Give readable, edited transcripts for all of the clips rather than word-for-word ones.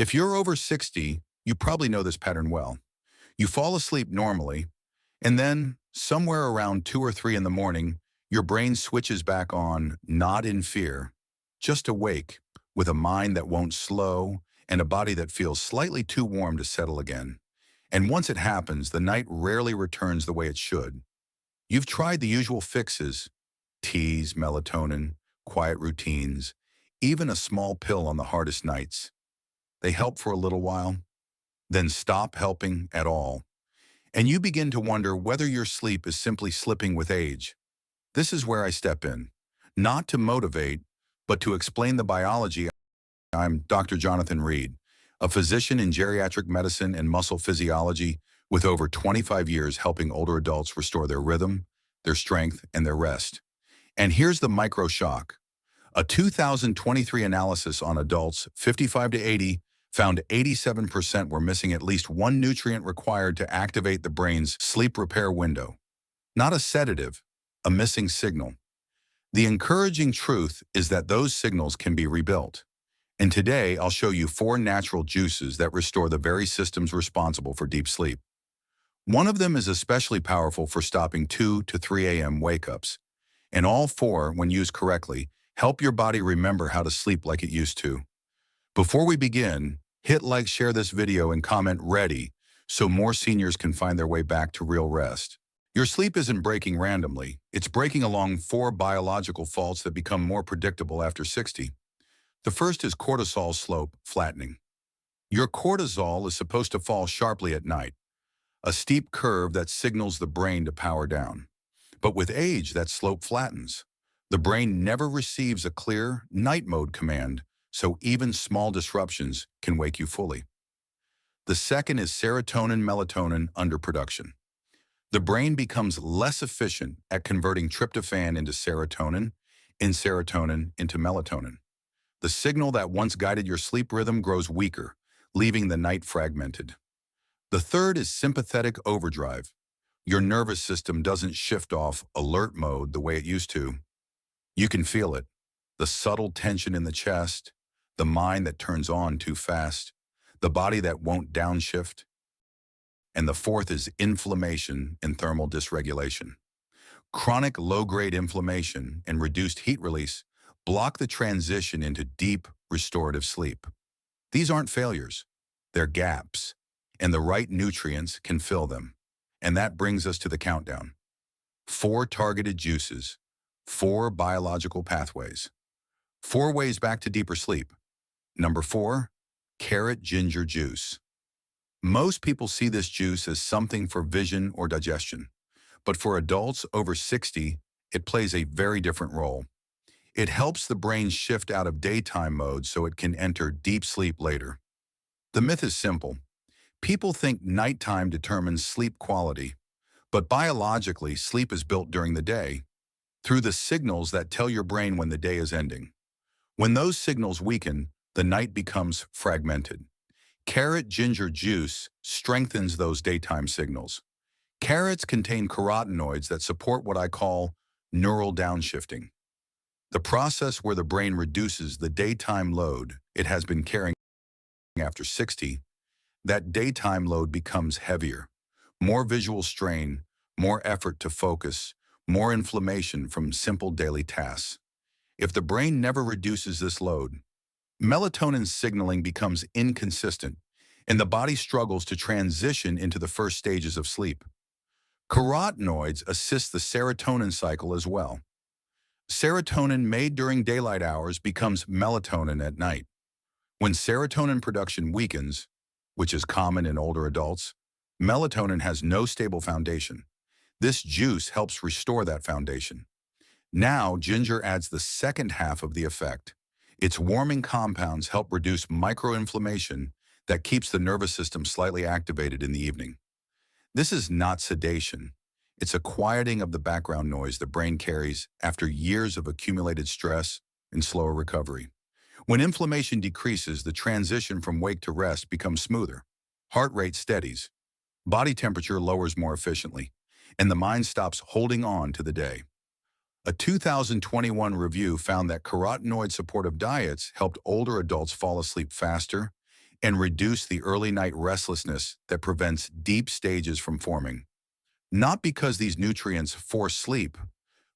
If you're over 60, you probably know this pattern well. You fall asleep normally, and then somewhere around 2 or 3 in the morning, your brain switches back on, not in fear, just awake, with a mind that won't slow and a body that feels slightly too warm to settle again. And once it happens, the night rarely returns the way it should. You've tried the usual fixes, teas, melatonin, quiet routines, even a small pill on the hardest nights. They help for a little while, then stop helping at all. And you begin to wonder whether your sleep is simply slipping with age. This is where I step in, not to motivate, but to explain the biology. I'm Dr. Jonathan Reed, a physician in geriatric medicine and muscle physiology with over 25 years helping older adults restore their rhythm, their strength, and their rest. And here's the micro shock. A 2023 analysis on adults 55 to 80 found 87% were missing at least one nutrient required to activate the brain's sleep repair window. Not a sedative, a missing signal. The encouraging truth is that those signals can be rebuilt. And today, I'll show you 4 natural juices that restore the very systems responsible for deep sleep. One of them is especially powerful for stopping 2 to 3 a.m. wake-ups. And all 4, when used correctly, help your body remember how to sleep like it used to. Before we begin, hit like, share this video, and comment "ready" so more seniors can find their way back to real rest. Your sleep isn't breaking randomly. It's breaking along 4 biological faults that become more predictable after 60. The first is cortisol slope flattening. Your cortisol is supposed to fall sharply at night, a steep curve that signals the brain to power down. But with age, that slope flattens. The brain never receives a clear night mode command, so even small disruptions can wake you fully. The second is serotonin-melatonin underproduction. The brain becomes less efficient at converting tryptophan into serotonin, and serotonin into melatonin. The signal that once guided your sleep rhythm grows weaker, leaving the night fragmented. The third is sympathetic overdrive. Your nervous system doesn't shift off alert mode the way it used to. You can feel it, the subtle tension in the chest, the mind that turns on too fast, the body that won't downshift. And the fourth is inflammation and thermal dysregulation. Chronic low-grade inflammation and reduced heat release block the transition into deep, restorative sleep. These aren't failures, they're gaps, and the right nutrients can fill them. And that brings us to the countdown. 4 targeted juices, 4 biological pathways, 4 ways back to deeper sleep. Number 4, carrot ginger juice. Most people see this juice as something for vision or digestion, but for adults over 60, it plays a very different role. It helps the brain shift out of daytime mode so it can enter deep sleep later. The myth is simple. People think nighttime determines sleep quality, but biologically, sleep is built during the day, through the signals that tell your brain when the day is ending. When those signals weaken, the night becomes fragmented. Carrot ginger juice strengthens those daytime signals. Carrots contain carotenoids that support what I call neural downshifting, the process where the brain reduces the daytime load it has been carrying after 60. That daytime load becomes heavier, more visual strain, more effort to focus, more inflammation from simple daily tasks. If the brain never reduces this load, melatonin signaling becomes inconsistent, and the body struggles to transition into the first stages of sleep. Carotenoids assist the serotonin cycle as well. Serotonin made during daylight hours becomes melatonin at night. When serotonin production weakens, which is common in older adults, melatonin has no stable foundation. This juice helps restore that foundation. Now, ginger adds the second half of the effect. Its warming compounds help reduce microinflammation that keeps the nervous system slightly activated in the evening. This is not sedation. It's a quieting of the background noise the brain carries after years of accumulated stress and slower recovery. When inflammation decreases, the transition from wake to rest becomes smoother. Heart rate steadies, body temperature lowers more efficiently, and the mind stops holding on to the day. A 2021 review found that carotenoid-supportive diets helped older adults fall asleep faster and reduce the early night restlessness that prevents deep stages from forming. Not because these nutrients force sleep,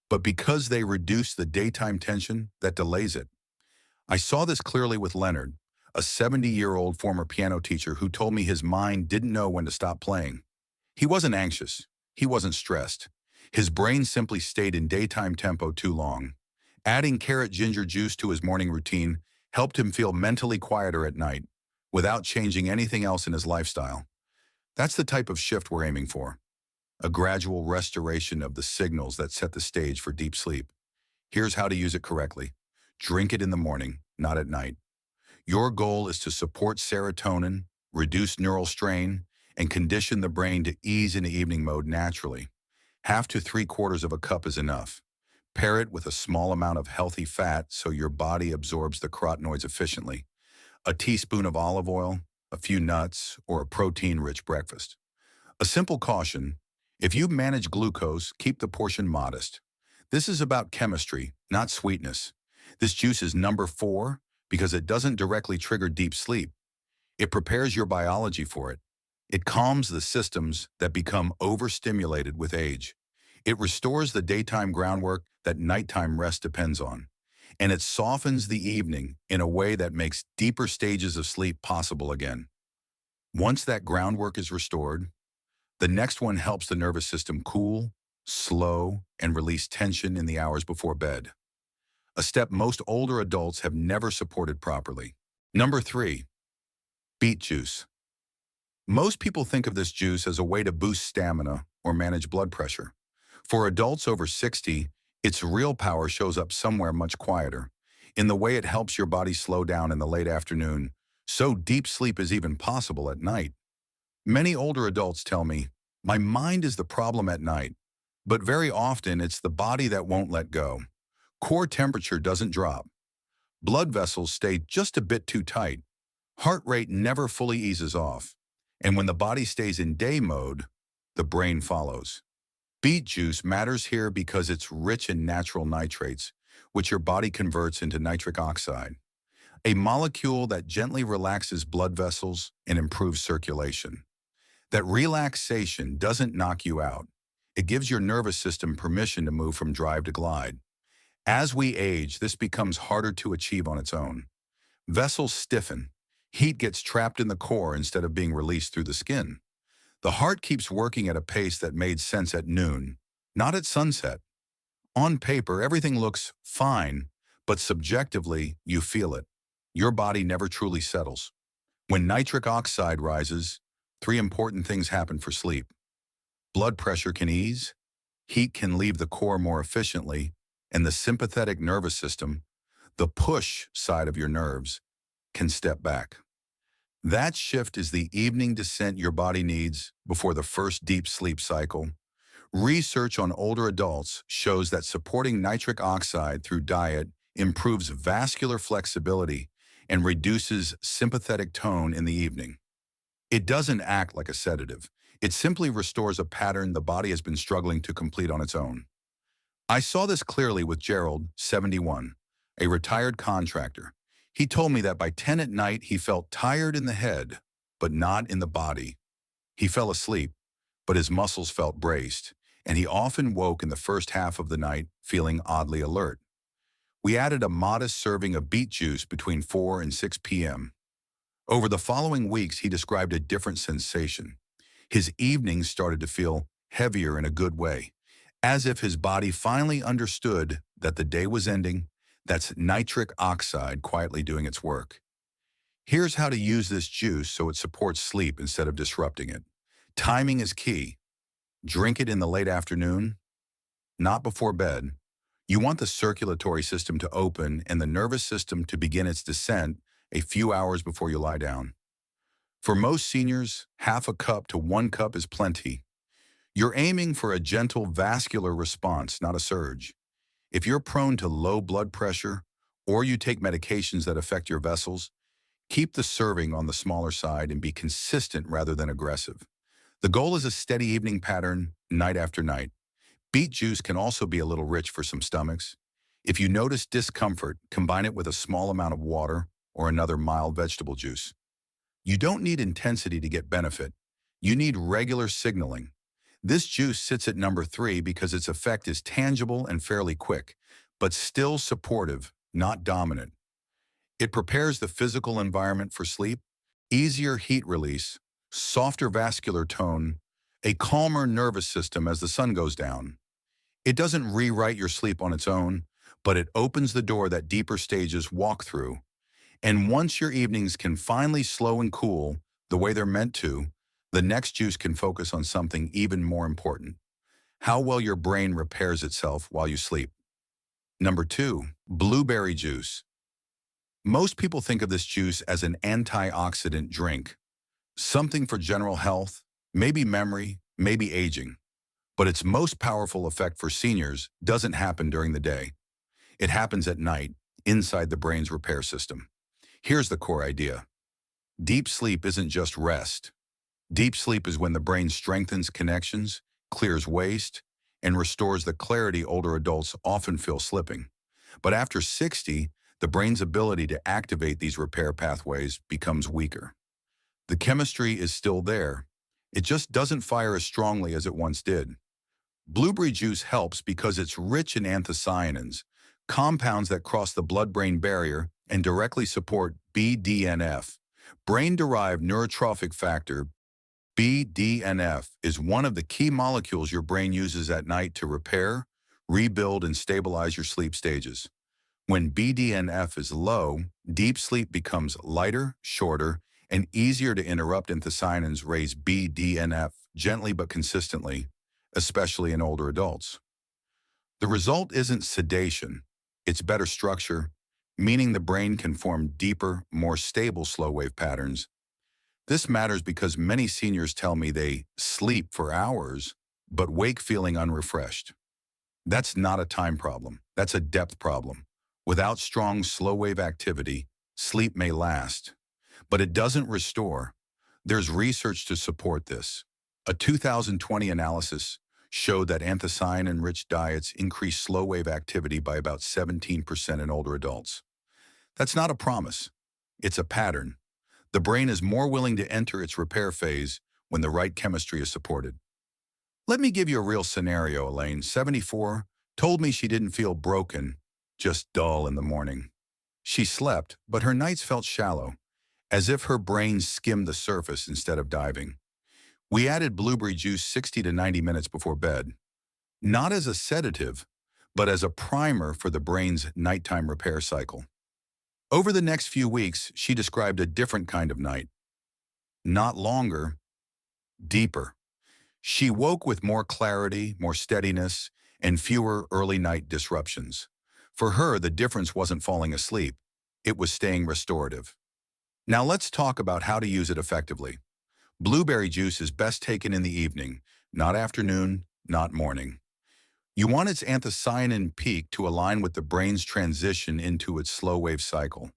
but because they reduce the daytime tension that delays it. I saw this clearly with Leonard, a 70-year-old former piano teacher who told me his mind didn't know when to stop playing. He wasn't anxious. He wasn't stressed. His brain simply stayed in daytime tempo too long. Adding carrot ginger juice to his morning routine helped him feel mentally quieter at night, without changing anything else in his lifestyle. That's the type of shift we're aiming for, a gradual restoration of the signals that set the stage for deep sleep. Here's how to use it correctly. Drink it in the morning, not at night. Your goal is to support serotonin, reduce neural strain, and condition the brain to ease into evening mode naturally. Half to three-quarters of a cup is enough. Pair it with a small amount of healthy fat so your body absorbs the carotenoids efficiently. A teaspoon of olive oil, a few nuts, or a protein-rich breakfast. A simple caution: if you manage glucose, keep the portion modest. This is about chemistry, not sweetness. This juice is number 4 because it doesn't directly trigger deep sleep. It prepares your biology for it. It calms the systems that become overstimulated with age. It restores the daytime groundwork that nighttime rest depends on. And it softens the evening in a way that makes deeper stages of sleep possible again. Once that groundwork is restored, the next one helps the nervous system cool, slow, and release tension in the hours before bed. A step most older adults have never supported properly. Number 3, beet juice. Most people think of this juice as a way to boost stamina or manage blood pressure. For adults over 60, its real power shows up somewhere much quieter, in the way it helps your body slow down in the late afternoon, so deep sleep is even possible at night. Many older adults tell me, "My mind is the problem at night," but very often it's the body that won't let go. Core temperature doesn't drop. Blood vessels stay just a bit too tight. Heart rate never fully eases off. And when the body stays in day mode, the brain follows. Beet juice matters here because it's rich in natural nitrates, which your body converts into nitric oxide, a molecule that gently relaxes blood vessels and improves circulation. That relaxation doesn't knock you out. It gives your nervous system permission to move from drive to glide. As we age, this becomes harder to achieve on its own. Vessels stiffen. Heat gets trapped in the core instead of being released through the skin. The heart keeps working at a pace that made sense at noon, not at sunset. On paper, everything looks fine, but subjectively, you feel it. Your body never truly settles. When nitric oxide rises, 3 important things happen for sleep. Blood pressure can ease, heat can leave the core more efficiently, and the sympathetic nervous system, the push side of your nerves, can step back. That shift is the evening descent your body needs before the first deep sleep cycle. Research on older adults shows that supporting nitric oxide through diet improves vascular flexibility and reduces sympathetic tone in the evening. It doesn't act like a sedative. It simply restores a pattern the body has been struggling to complete on its own. I saw this clearly with Gerald, 71, a retired contractor. He told me that by 10 at night he felt tired in the head, but not in the body. He fell asleep, but his muscles felt braced, and he often woke in the first half of the night feeling oddly alert. We added a modest serving of beet juice between 4 and 6 p.m. Over the following weeks, he described a different sensation. His evenings started to feel heavier in a good way, as if his body finally understood that the day was ending. That's nitric oxide quietly doing its work. Here's how to use this juice so it supports sleep instead of disrupting it. Timing is key. Drink it in the late afternoon, not before bed. You want the circulatory system to open and the nervous system to begin its descent a few hours before you lie down. For most seniors, half a cup to 1 cup is plenty. You're aiming for a gentle vascular response, not a surge. If you're prone to low blood pressure or you take medications that affect your vessels, keep the serving on the smaller side and be consistent rather than aggressive. The goal is a steady evening pattern, night after night. Beet juice can also be a little rich for some stomachs. If you notice discomfort, combine it with a small amount of water or another mild vegetable juice. You don't need intensity to get benefit. You need regular signaling. This juice sits at number 3 because its effect is tangible and fairly quick, but still supportive, not dominant. It prepares the physical environment for sleep, easier heat release, softer vascular tone, a calmer nervous system as the sun goes down. It doesn't rewrite your sleep on its own, but it opens the door that deeper stages walk through. And once your evenings can finally slow and cool the way they're meant to, the next juice can focus on something even more important: how well your brain repairs itself while you sleep. Number 2, blueberry juice. Most people think of this juice as an antioxidant drink, something for general health, maybe memory, maybe aging. But its most powerful effect for seniors doesn't happen during the day. It happens at night, inside the brain's repair system. Here's the core idea. Deep sleep isn't just rest. Deep sleep is when the brain strengthens connections, clears waste, and restores the clarity older adults often feel slipping. But after 60, the brain's ability to activate these repair pathways becomes weaker. The chemistry is still there. It just doesn't fire as strongly as it once did. Blueberry juice helps because it's rich in anthocyanins, compounds that cross the blood-brain barrier and directly support BDNF. Brain-derived neurotrophic factor, BDNF, is one of the key molecules your brain uses at night to repair, rebuild, and stabilize your sleep stages. When BDNF is low, deep sleep becomes lighter, shorter, and easier to interrupt. Anthocyanins raise BDNF gently but consistently, especially in older adults. The result isn't sedation, it's better structure, meaning the brain can form deeper, more stable slow-wave patterns. This matters because many seniors tell me they sleep for hours, but wake feeling unrefreshed. That's not a time problem, that's a depth problem. Without strong slow-wave activity, sleep may last, but it doesn't restore. There's research to support this. A 2020 analysis showed that anthocyanin-rich diets increase slow-wave activity by about 17% in older adults. That's not a promise. It's a pattern. The brain is more willing to enter its repair phase when the right chemistry is supported. Let me give you a real scenario. Elaine, 74, told me she didn't feel broken, just dull in the morning. She slept, but her nights felt shallow, as if her brain skimmed the surface instead of diving. We added blueberry juice 60 to 90 minutes before bed, not as a sedative, but as a primer for the brain's nighttime repair cycle. Over the next few weeks, she described a different kind of night. Not longer, deeper. She woke with more clarity, more steadiness, and fewer early night disruptions. For her, the difference wasn't falling asleep. It was staying restorative. Now let's talk about how to use it effectively. Blueberry juice is best taken in the evening, not afternoon, not morning. You want its anthocyanin peak to align with the brain's transition into its slow-wave cycle.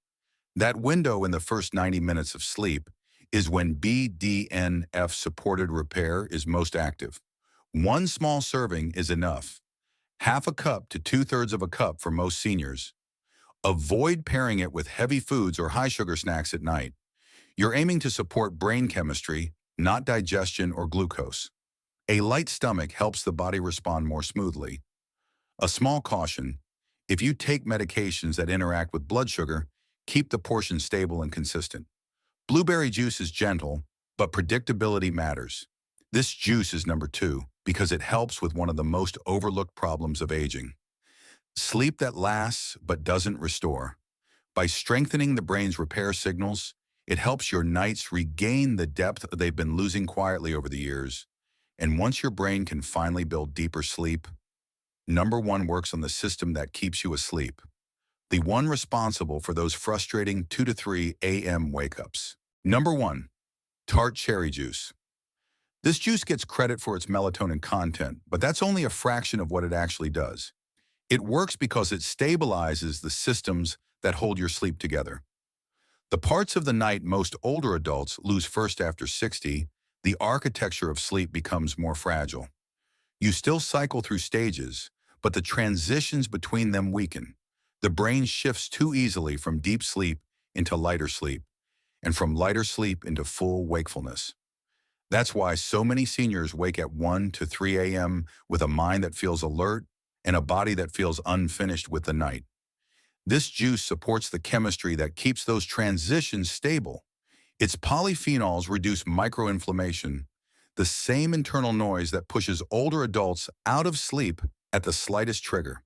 That window in the first 90 minutes of sleep is when BDNF-supported repair is most active. One small serving is enough. Half a cup to 2/3 of a cup for most seniors. Avoid pairing it with heavy foods or high-sugar snacks at night. You're aiming to support brain chemistry, not digestion or glucose. A light stomach helps the body respond more smoothly. A small caution: if you take medications that interact with blood sugar, keep the portion stable and consistent. Blueberry juice is gentle, but predictability matters. This juice is number 2 because it helps with one of the most overlooked problems of aging: sleep that lasts but doesn't restore. By strengthening the brain's repair signals, it helps your nights regain the depth they've been losing quietly over the years. And once your brain can finally build deeper sleep, number 1 works on the system that keeps you asleep, the one responsible for those frustrating 2 to 3 a.m. wake-ups. Number 1, tart cherry juice. This juice gets credit for its melatonin content, but that's only a fraction of what it actually does. It works because it stabilizes the systems that hold your sleep together. The parts of the night most older adults lose first after 60, the architecture of sleep becomes more fragile. You still cycle through stages, but the transitions between them weaken. The brain shifts too easily from deep sleep into lighter sleep, and from lighter sleep into full wakefulness. That's why so many seniors wake at 1 to 3 a.m. with a mind that feels alert and a body that feels unfinished with the night. This juice supports the chemistry that keeps those transitions stable. Its polyphenols reduce microinflammation, the same internal noise that pushes older adults out of sleep at the slightest trigger.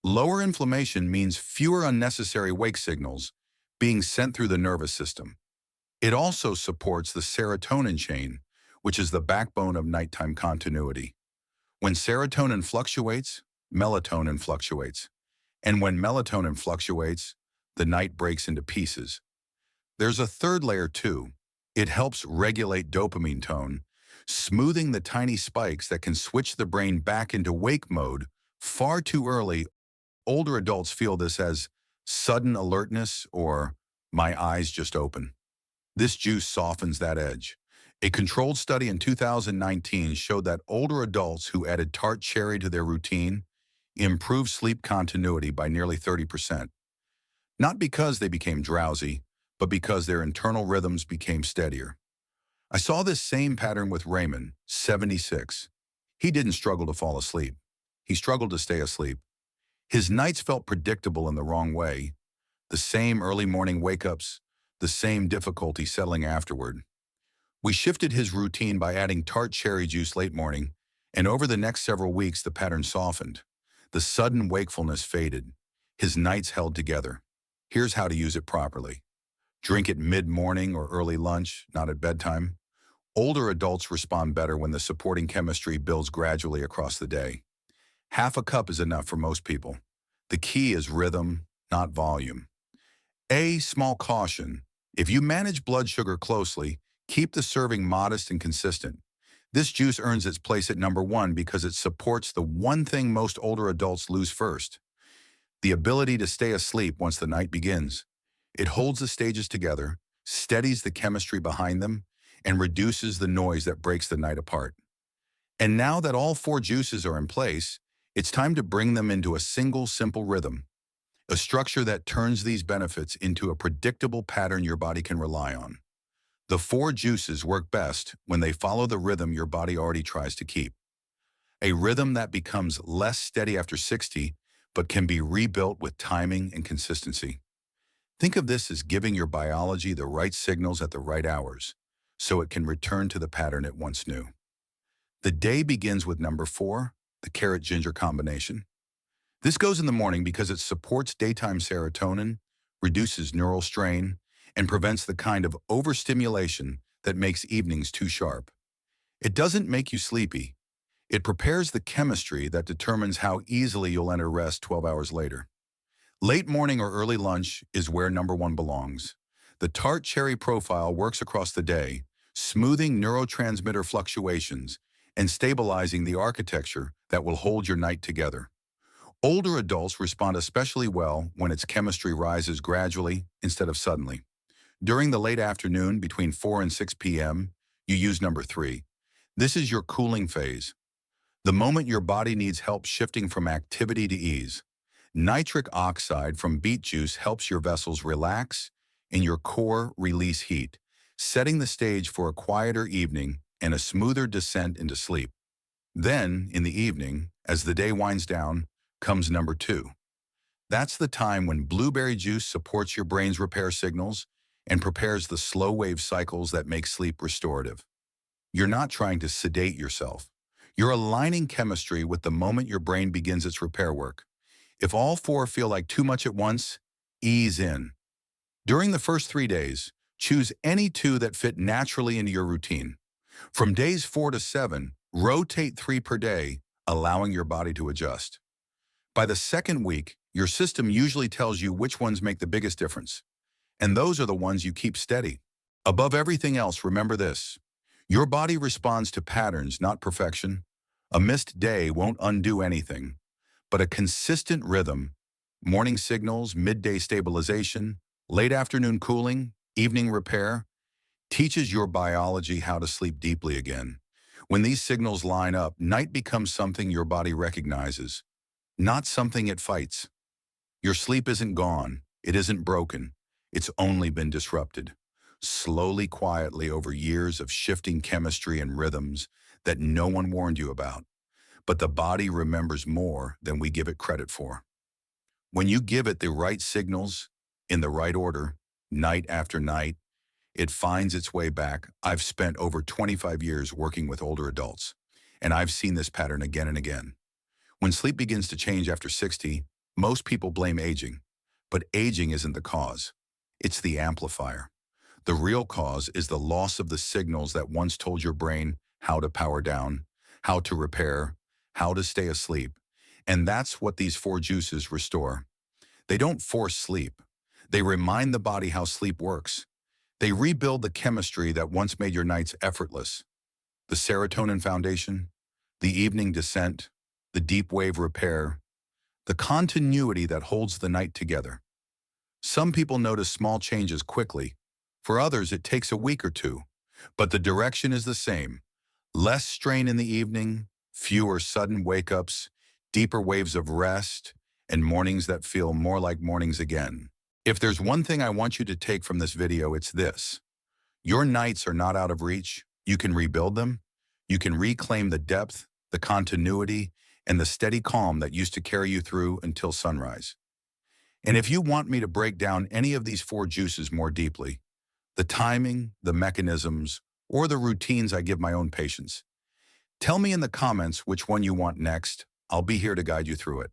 Lower inflammation means fewer unnecessary wake signals being sent through the nervous system. It also supports the serotonin chain, which is the backbone of nighttime continuity. When serotonin fluctuates, melatonin fluctuates. And when melatonin fluctuates, the night breaks into pieces. There's a third layer too. It helps regulate dopamine tone, smoothing the tiny spikes that can switch the brain back into wake mode far too early. Older adults feel this as sudden alertness or my eyes just open. This juice softens that edge. A controlled study in 2019 showed that older adults who added tart cherry to their routine improved sleep continuity by nearly 30%. Not because they became drowsy, but because their internal rhythms became steadier. I saw this same pattern with Raymond, 76. He didn't struggle to fall asleep. He struggled to stay asleep. His nights felt predictable in the wrong way. The same early morning wake-ups, the same difficulty settling afterward. We shifted his routine by adding tart cherry juice late morning, and over the next several weeks the pattern softened. The sudden wakefulness faded. His nights held together. Here's how to use it properly. Drink it mid-morning or early lunch, not at bedtime. Older adults respond better when the supporting chemistry builds gradually across the day. Half a cup is enough for most people. The key is rhythm, not volume. A small caution. If you manage blood sugar closely, keep the serving modest and consistent. This juice earns its place at number 1 because it supports the one thing most older adults lose first: the ability to stay asleep once the night begins. It holds the stages together, steadies the chemistry behind them, and reduces the noise that breaks the night apart. And now that all 4 juices are in place, it's time to bring them into a single simple rhythm, a structure that turns these benefits into a predictable pattern your body can rely on. The 4 juices work best when they follow the rhythm your body already tries to keep. A rhythm that becomes less steady after 60, but can be rebuilt with timing and consistency. Think of this as giving your biology the right signals at the right hours, so it can return to the pattern it once knew. The day begins with number 4, the carrot-ginger combination. This goes in the morning because it supports daytime serotonin, reduces neural strain, and prevents the kind of overstimulation that makes evenings too sharp. It doesn't make you sleepy. It prepares the chemistry that determines how easily you'll enter rest 12 hours later. Late morning or early lunch is where number 1 belongs. The tart cherry profile works across the day, smoothing neurotransmitter fluctuations and stabilizing the architecture that will hold your night together. Older adults respond especially well when its chemistry rises gradually instead of suddenly. During the late afternoon between 4 and 6 p.m., you use number 3. This is your cooling phase, the moment your body needs help shifting from activity to ease. Nitric oxide from beet juice helps your vessels relax and your core release heat, setting the stage for a quieter evening and a smoother descent into sleep. Then, in the evening, as the day winds down, comes number 2. That's the time when blueberry juice supports your brain's repair signals and prepares the slow wave cycles that make sleep restorative. You're not trying to sedate yourself. You're aligning chemistry with the moment your brain begins its repair work. If all 4 feel like too much at once, ease in. During the first 3 days, choose any 2 that fit naturally into your routine. From days 4 to 7, rotate 3 per day, allowing your body to adjust. By the second week, your system usually tells you which ones make the biggest difference, and those are the ones you keep steady. Above everything else, remember this: your body responds to patterns, not perfection. A missed day won't undo anything, but a consistent rhythm, morning signals, midday stabilization, late afternoon cooling, evening repair, teaches your biology how to sleep deeply again. When these signals line up, night becomes something your body recognizes, not something it fights. Your sleep isn't gone, it isn't broken, it's only been disrupted. slowly, quietly over years of shifting chemistry and rhythms that no one warned you about. But the body remembers more than we give it credit for. When you give it the right signals in the right order, night after night, it finds its way back. I've spent over 25 years working with older adults, and I've seen this pattern again and again. When sleep begins to change after 60, most people blame aging, but aging isn't the cause. It's the amplifier. The real cause is the loss of the signals that once told your brain how to power down, how to repair, how to stay asleep. And that's what these four juices restore. They don't force sleep. They remind the body how sleep works. They rebuild the chemistry that once made your nights effortless. The serotonin foundation, the evening descent, the deep wave repair, the continuity that holds the night together. Some people notice small changes quickly. For others, it takes a week or two. But the direction is the same. Less strain in the evening, fewer sudden wake-ups, deeper waves of rest, and mornings that feel more like mornings again. If there's one thing I want you to take from this video, it's this. Your nights are not out of reach. You can rebuild them. You can reclaim the depth, the continuity, and the steady calm that used to carry you through until sunrise. And if you want me to break down any of these four juices more deeply, the timing, the mechanisms, or the routines I give my own patients, tell me in the comments which one you want next. I'll be here to guide you through it.